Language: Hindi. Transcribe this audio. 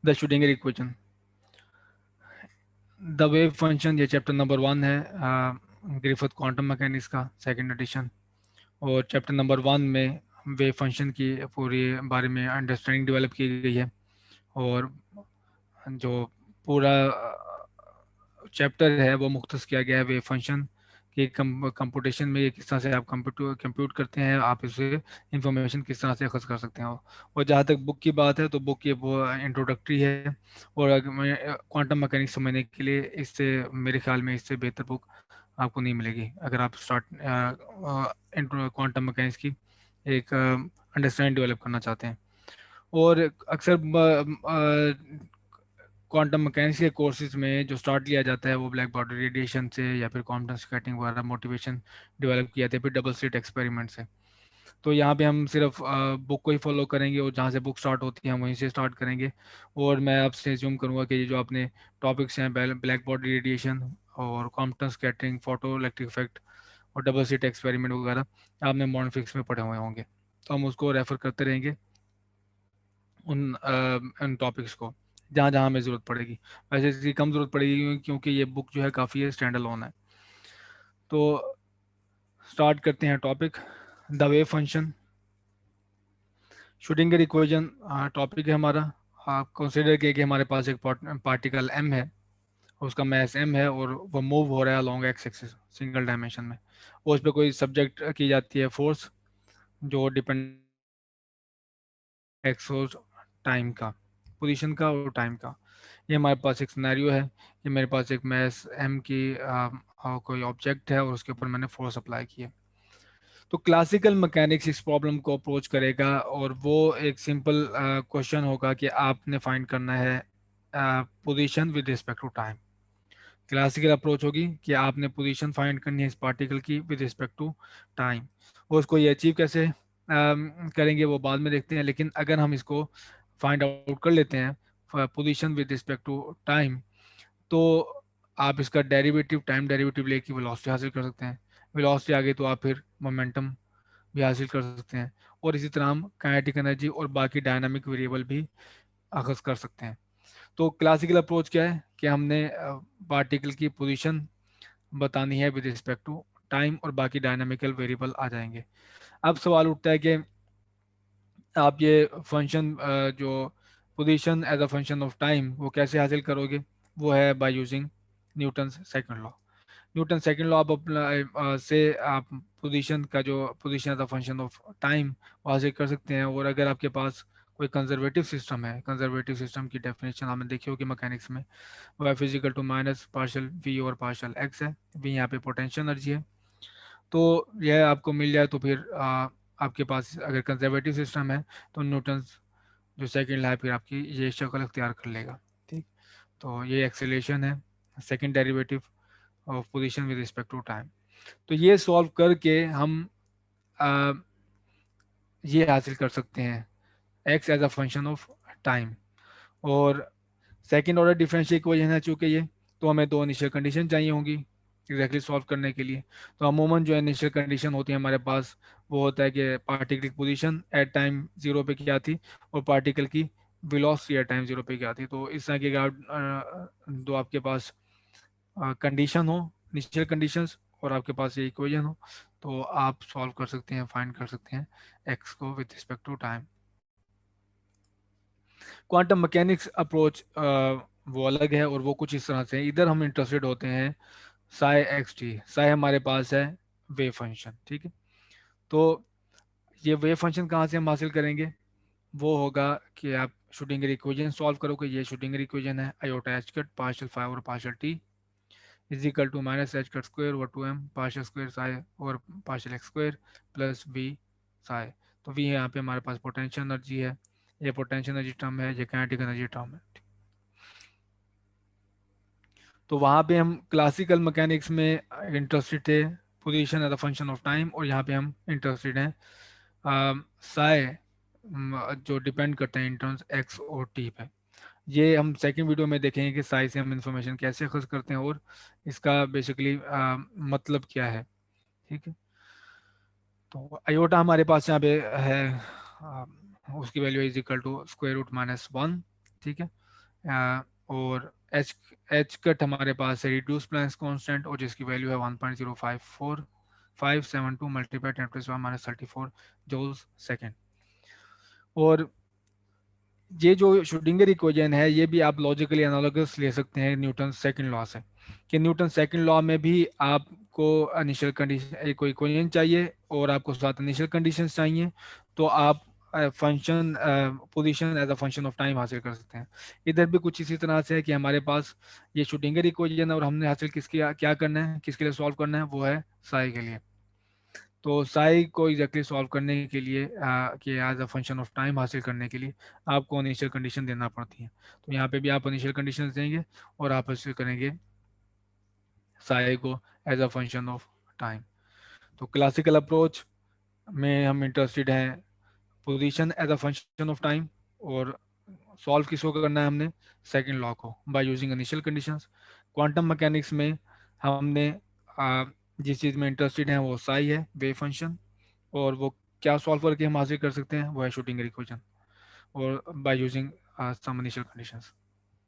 The Schrodinger equation, the wave function, ये चैप्टर नंबर 1 है ग्रिफिथ क्वांटम मैकेनिक्स का सेकंड एडिशन। और चैप्टर नंबर 1 में वेव फंक्शन की पूरी बारे में अंडरस्टैंडिंग डेवलप की गई है। और जो पूरा चैप्टर है वो मुख्तस किया गया है वेव फंक्शन की कंप्यूटेशन में, ये किस तरह से आप कंप्यूट करते हैं, आप इसे इंफॉर्मेशन किस तरह से अखज़ कर सकते हैं। और जहाँ तक बुक की बात है तो बुक की वो इंट्रोडक्टरी है। और अगर मैं क्वांटम मैकेनिक्स समझने के लिए इससे, मेरे ख्याल में इससे बेहतर बुक आपको नहीं मिलेगी अगर आप स्टार्ट क्वांटम मैकेनिक्स की एक अंडरस्टैंड डेवलप करना चाहते हैं। और अक्सर क्वांटम मैकेनिक्स के कोर्सेज में जो स्टार्ट लिया जाता है वो ब्लैक बॉडी रेडिएशन से या फिर क्वांटम स्कैटरिंग वगैरह मोटिवेशन डेवलप किया जाता है, फिर डबल स्लिट एक्सपेरिमेंट से। तो यहाँ पे हम सिर्फ बुक को ही फॉलो करेंगे और जहाँ से बुक स्टार्ट होती है हम वहीं से स्टार्ट करेंगे। और मैं आपसे ज्यूम करूँगा कि ये जो आपने टॉपिक्स हैं, ब्लैक बॉडी रेडिएशन और quantum scattering, photo electric effect और डबल स्लिट एक्सपेरिमेंट वगैरह, आपने मॉडर्न फिजिक्स में पढ़े हुए होंगे। तो हम उसको रेफर करते रहेंगे उन टॉपिक्स को जहाँ जहाँ हमें ज़रूरत पड़ेगी। वैसे इसकी कम ज़रूरत पड़ेगी क्योंकि ये बुक जो है काफ़ी स्टैंड अलोन है। तो स्टार्ट करते हैं topic, the wave function. Schrodinger equation topic है हमारा। आप कंसिडर किए कि हमारे पास एक पार्टिकल m है, उसका मैस m है और वो मूव हो रहा है along x axis single dimension में। और उस पर कोई सब्जेक्ट की जाती है फोर्स जो डिपेंड एक्स और टाइम का, पोजीशन का और टाइम का। ये हमारे पास एक सिनेरियो है कि मेरे पास एक मैस m की कोई ऑब्जेक्ट है और उसके ऊपर मैंने फोर्स अप्लाई किया। तो क्लासिकल मैकेनिक्स इस प्रॉब्लम को अप्रोच करेगा और वो एक सिंपल क्वेश्चन होगा कि आपने फाइंड करना है position with respect to time. Classical approach होगी कि आपने पोजीशन फाइंड करनी है इस पार्टिकल की विद रिस्पेक्ट टू टाइम। और उसको ये अचीव कैसे करेंगे वो बाद में देखते हैं, लेकिन अगर हम इसको फाइंड आउट कर लेते हैं position with respect to time, तो आप इसका डेरिवेटिव, टाइम डेरिवेटिव लेके वेलोसिटी हासिल कर सकते हैं। वेलोसिटी आ गई तो आप फिर मोमेंटम भी हासिल कर सकते हैं। और इसी तरह हम काइनेटिक एनर्जी और बाकी डायनामिक वेरिएबल भी अखज़ कर सकते हैं। तो क्लासिकल अप्रोच क्या है कि हमने पार्टिकल की पोजीशन बतानी है विद रिस्पेक्ट टू टाइम और बाकी डायनामिकल वेरिएबल आ जाएंगे। अब सवाल उठता है कि आप ये फंक्शन जो position as a function of time वो कैसे हासिल करोगे। वो है by using Newton second law. Newton second law आप अपना से आप पोजीशन का जो position as a function of time वो हासिल कर सकते हैं। और अगर आपके पास कोई कंजर्वेटिव सिस्टम है, कंजर्वेटिव सिस्टम की डेफिनेशन आपने देखी होगी मैकेनिक्स में, वो है physical to minus partial V और पार्शल एक्स है। वी यहाँ पे पोटेंशियल एनर्जी है। तो यह आपको मिल जाए तो फिर आपके पास अगर कंजर्वेटिव सिस्टम है तो न्यूटन जो सेकंड है फिर आपकी ये शक्ल अख्तियार कर लेगा। ठीक। तो ये एक्सेलेरेशन है, second derivative of position with respect to time. तो ये सॉल्व करके हम आ, ये हासिल कर सकते हैं X as a function of time. और सेकंड ऑर्डर डिफरेंशियल इक्वेशन है चूंकि ये, तो हमें दो इनिशियल कंडीशन चाहिए होंगी एग्जैक्टली सॉल्व करने के लिए। तो अमूमन जो इनिशियल कंडीशन होती है हमारे पास वो होता है कि पार्टिकल की पोजीशन एट टाइम जीरो पे क्या थी और पार्टिकल की वेलोसिटी एट टाइम जीरो पे क्या थी। तो इस तरह की अगर दो आपके पास कंडीशन हो, इनिशियल कंडीशंस, और आपके पास ये इक्वेशन हो, तो आप सॉल्व कर सकते हैं, फाइंड कर सकते हैं एक्स को with respect to time. Quantum mechanics approach वो अलग है और वो कुछ इस तरह से है। इधर हम इंटरेस्टेड होते हैं साई एक्स टी। साई हमारे पास है वेव फंक्शन, ठीक है। तो ये वेव फंक्शन कहाँ से हम हासिल करेंगे, वो होगा कि आप श्रोडिंगर इक्वेशन सॉल्व करोगे। ये श्रोडिंगर इक्वेशन है iota h cut partial psi और partial t is equal to minus h cut square over two m partial square psi और partial x square plus V psi. तो वी यहाँ पे हमारे पास पोटेंशियल एनर्जी है, ये पोटेंशियल एनर्जी टर्म है, ये काइनेटिक एनर्जी टर्म है। तो वहाँ पे हम क्लासिकल मैकेनिक्स में इंटरेस्टेड थे position as a function of time, और यहाँ पे हम इंटरेस्टेड हैं साई जो डिपेंड करते हैं इन टर्म्स एक्स और टी पे। ये हम सेकंड वीडियो में देखेंगे कि साई से हम इंफॉर्मेशन कैसे खर्च करते हैं और इसका बेसिकली मतलब क्या है। ठीक है। तो अयोटा हमारे पास यहाँ पे है, उसकी value is equal to square root minus one. ठीक है। और एच कट हमारे पास है रिड्यूस प्लान कांस्टेंट, और जिसकी वैल्यू है 1.054572 मल्टीप्लाई 10⁻⁻34 जूल्स सेकेंड। और ये जो श्रोडिंगर इक्वेशन है ये भी आप लॉजिकली एनालॉगस ले सकते हैं न्यूटन सेकंड लॉ से, कि न्यूटन सेकंड लॉ में भी आपको इनिशियल कंडीशन कोई इक्वेशन चाहिए और आपको साथ इनिशियल कंडीशंस चाहिए, तो आप function position as a function of time हासिल कर सकते हैं। इधर भी कुछ इसी तरह से है कि हमारे पास ये श्रोडिंगर इक्वेशन और हमने हासिल किसकी क्या करना है, किसके लिए सॉल्व करना है, वो है साई के लिए। तो साई को एग्जैक्टली सॉल्व करने के लिए कि as a function of time हासिल करने के लिए आपको इनिशियल कंडीशन देना पड़ती है। तो यहाँ पे भी आप इनिशियल कंडीशन देंगे और आप हासिल करेंगे साई को as a function of time. तो क्लासिकल अप्रोच में हम इंटरेस्टेड हैं position as a function of time, और सॉल्व किसको करना है हमने, सेकंड लॉ को by using initial conditions. Quantum mechanics में हमने जिस चीज़ में इंटरेस्टेड हैं वो साई है, वेव फंक्शन, और वो क्या सॉल्व करके हम हासिल कर सकते हैं, वो है श्रोडिंगर इक्वेशन और by using some initial conditions.